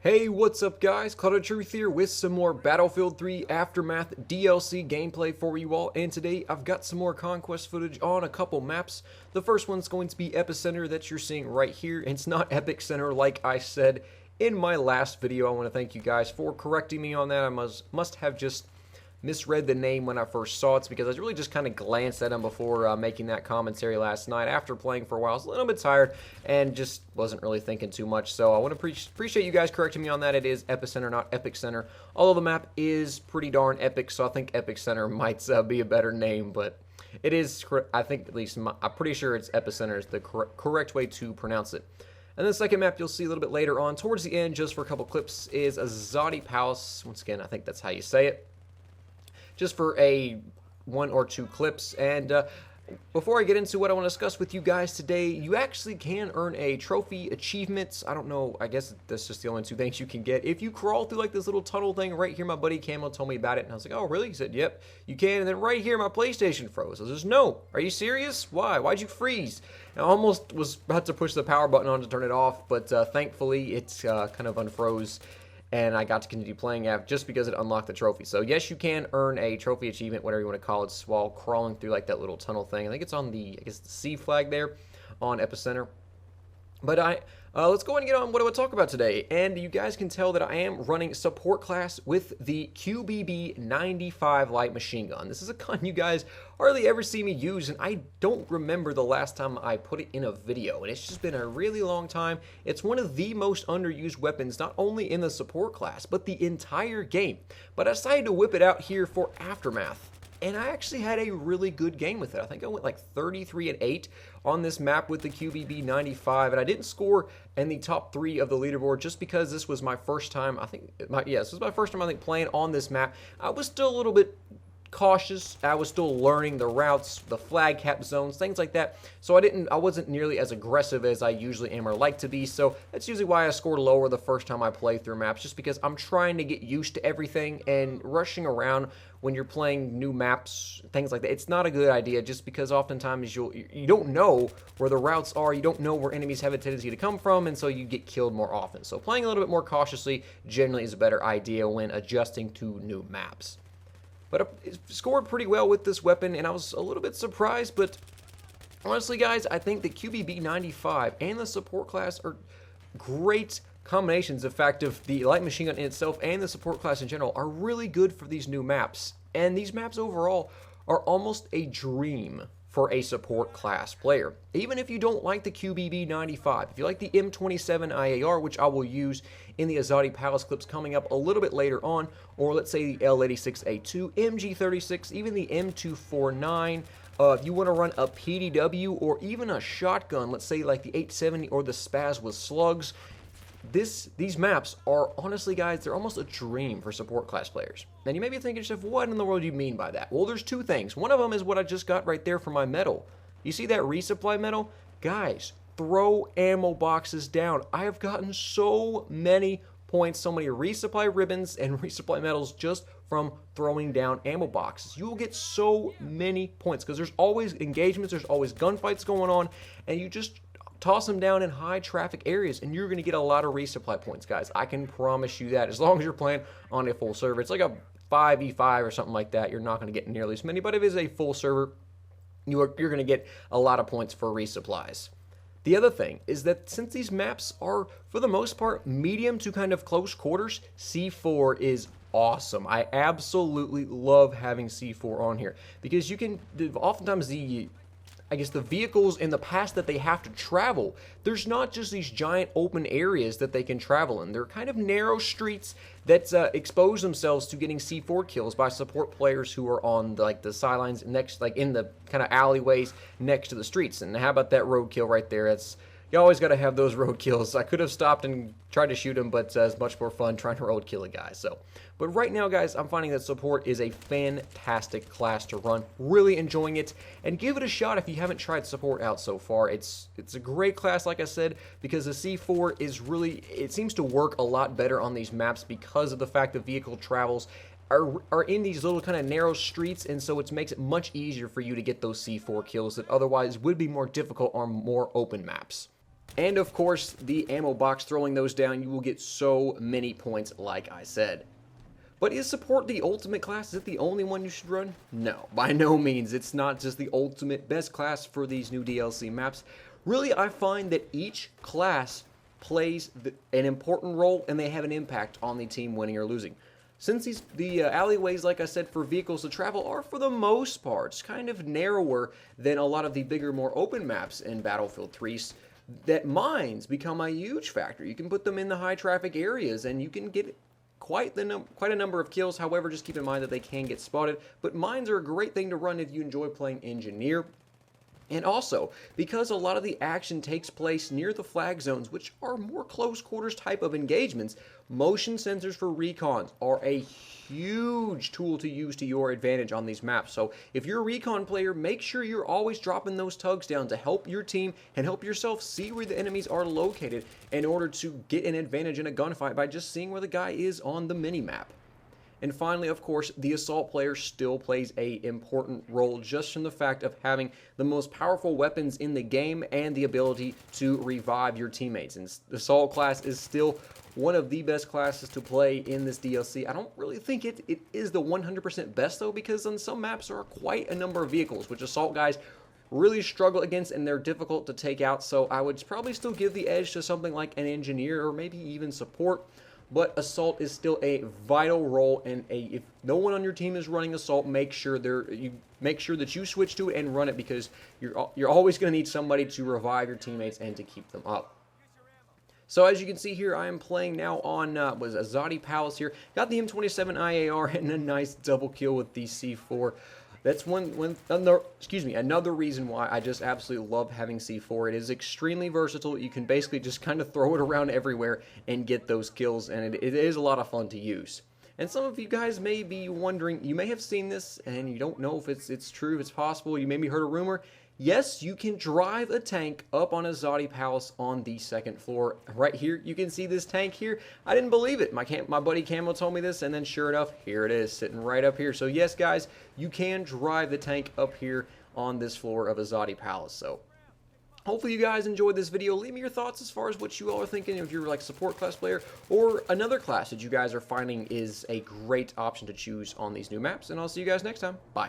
Hey, what's up guys? Cloud Truth here with some more Battlefield 3 Aftermath DLC gameplay for you all, and today I've got some more Conquest footage on a couple maps. The first one's going to be Epicenter that you're seeing right here, and it's not Epic Center like I said in my last video. I want to thank you guys for correcting me on that. I must have just misread the name when I first saw it because I really just kind of glanced at them before making that commentary last night. After playing for a while, I was a little bit tired and just wasn't really thinking too much. So I want to appreciate you guys correcting me on that. It is Epicenter, not Epic Center. Although the map is pretty darn epic, so I think Epic Center might be a better name, but it is, I think, at least, I'm pretty sure it's Epicenter is the correct way to pronounce it. And the second map you'll see a little bit later on, towards the end, just for a couple clips, is Azadi Palace. Once again, I think that's how you say it. Just for a one or two clips. And before I get into what I want to discuss with you guys today, you actually can earn a trophy achievement. I don't know, I guess that's just the only two things you can get. If you crawl through like this little tunnel thing right here, my buddy Camo told me about it, and I was like, oh really? He said, yep, you can. And then right here, my PlayStation froze. I was just, no, are you serious? Why? Why'd you freeze? And I almost was about to push the power button on to turn it off, but thankfully it's kind of unfroze. And I got to continue playing just because it unlocked the trophy. So yes, you can earn a trophy achievement, whatever you want to call it, while crawling through like that little tunnel thing. I think it's on the, I guess, the C flag there on Epicenter. But let's go ahead and get on what I would talk about today. And you guys can tell that I am running support class with the QBB 95 light machine gun. This is a gun you guys hardly ever see me use, and I don't remember the last time I put it in a video. And it's just been a really long time. It's one of the most underused weapons, not only in the support class, but the entire game. But I decided to whip it out here for Aftermath. And I actually had a really good game with it. I think I went like 33-8 on this map with the QBB 95, and I didn't score in the top 3 of the leaderboard just because this was my first time. This was my first time I think playing on this map. I was still a little bit cautious. I was still learning the routes, the flag cap zones, things like that. So I wasn't nearly as aggressive as I usually am or like to be. So that's usually why I scored lower the first time I play through maps, just because I'm trying to get used to everything, and rushing around when you're playing new maps, things like that, it's not a good idea, just because oftentimes you don't know where the routes are, you don't know where enemies have a tendency to come from, and so you get killed more often. So playing a little bit more cautiously generally is a better idea when adjusting to new maps. But I scored pretty well with this weapon, and I was a little bit surprised, but honestly, guys, I think the QBB 95 and the support class are great combinations. In fact, of the light machine gun in itself and the support class in general are really good for these new maps. And these maps overall are almost a dream for a support class player. Even if you don't like the QBB 95, if you like the M27 IAR, which I will use in the Azadi Palace clips coming up a little bit later on, or let's say the L86A2, MG36, even the M249, if you want to run a PDW or even a shotgun, let's say like the 870 or the Spaz with slugs, these maps are, honestly guys, they're almost a dream for support class players. And you may be thinking to yourself, what in the world do you mean by that? Well, there's two things. One of them is what I just got right there for my medal. You see that resupply medal? Guys, throw ammo boxes down. I have gotten so many points, so many resupply ribbons and resupply medals just from throwing down ammo boxes. You will get so many points because there's always engagements, there's always gunfights going on, and you just toss them down in high traffic areas, and you're going to get a lot of resupply points, guys. I can promise you that. As long as you're playing on a full server, it's like a 5v5 or something like that. You're not going to get nearly as many, but if it is a full server, you're going to get a lot of points for resupplies. The other thing is that since these maps are, for the most part, medium to kind of close quarters, C4 is awesome. I absolutely love having C4 on here because you can, oftentimes the vehicles in the past that they have to travel, there's not just these giant open areas that they can travel in. They're kind of narrow streets that expose themselves to getting C4 kills by support players who are on like the sidelines next, like in the kind of alleyways next to the streets. And how about that roadkill right there? You always got to have those road kills. I could have stopped and tried to shoot him, but it's much more fun trying to road kill a guy. But right now, guys, I'm finding that support is a fantastic class to run. Really enjoying it, and give it a shot if you haven't tried support out so far. It's a great class, like I said, because the C4 is really, it seems to work a lot better on these maps because of the fact that vehicle travels are in these little kind of narrow streets, and so it makes it much easier for you to get those C4 kills that otherwise would be more difficult on more open maps. And of course, the ammo box, throwing those down, you will get so many points like I said. But is support the ultimate class? Is it the only one you should run? No, by no means. It's not just the ultimate best class for these new DLC maps. Really, I find that each class plays an important role and they have an impact on the team winning or losing. Since the alleyways, like I said, for vehicles to travel are for the most part kind of narrower than a lot of the bigger, more open maps in Battlefield 3, that mines become a huge factor. You can put them in the high traffic areas and you can get quite a number of kills. However, just keep in mind that they can get spotted. But mines are a great thing to run if you enjoy playing engineer. And also, because a lot of the action takes place near the flag zones, which are more close quarters type of engagements, motion sensors for recons are a huge tool to use to your advantage on these maps. So if you're a recon player, make sure you're always dropping those tugs down to help your team and help yourself see where the enemies are located in order to get an advantage in a gunfight by just seeing where the guy is on the mini-map. And finally, of course, the assault player still plays an important role just from the fact of having the most powerful weapons in the game and the ability to revive your teammates. And the assault class is still one of the best classes to play in this DLC. I don't really think it is the 100% best though, because on some maps there are quite a number of vehicles which assault guys really struggle against and they're difficult to take out. So I would probably still give the edge to something like an engineer or maybe even support. But assault is still a vital role, and if no one on your team is running assault, make sure that you switch to it and run it, because you're always going to need somebody to revive your teammates and to keep them up. So as you can see here, I am playing now on Azadi Palace here. Got the M27 IAR and a nice double kill with the C4. That's another reason why I just absolutely love having C4. It is extremely versatile. You can basically just kind of throw it around everywhere and get those kills, and it is a lot of fun to use. And some of you guys may be wondering, you may have seen this and you don't know if it's true, if it's possible. You maybe heard a rumor. Yes, you can drive a tank up on Azadi Palace on the second floor. Right here, you can see this tank here. I didn't believe it. My buddy Camo told me this, and then sure enough, here it is, sitting right up here. So yes, guys, you can drive the tank up here on this floor of Azadi Palace. So hopefully you guys enjoyed this video. Leave me your thoughts as far as what you all are thinking, if you're like support class player or another class that you guys are finding is a great option to choose on these new maps. And I'll see you guys next time. Bye.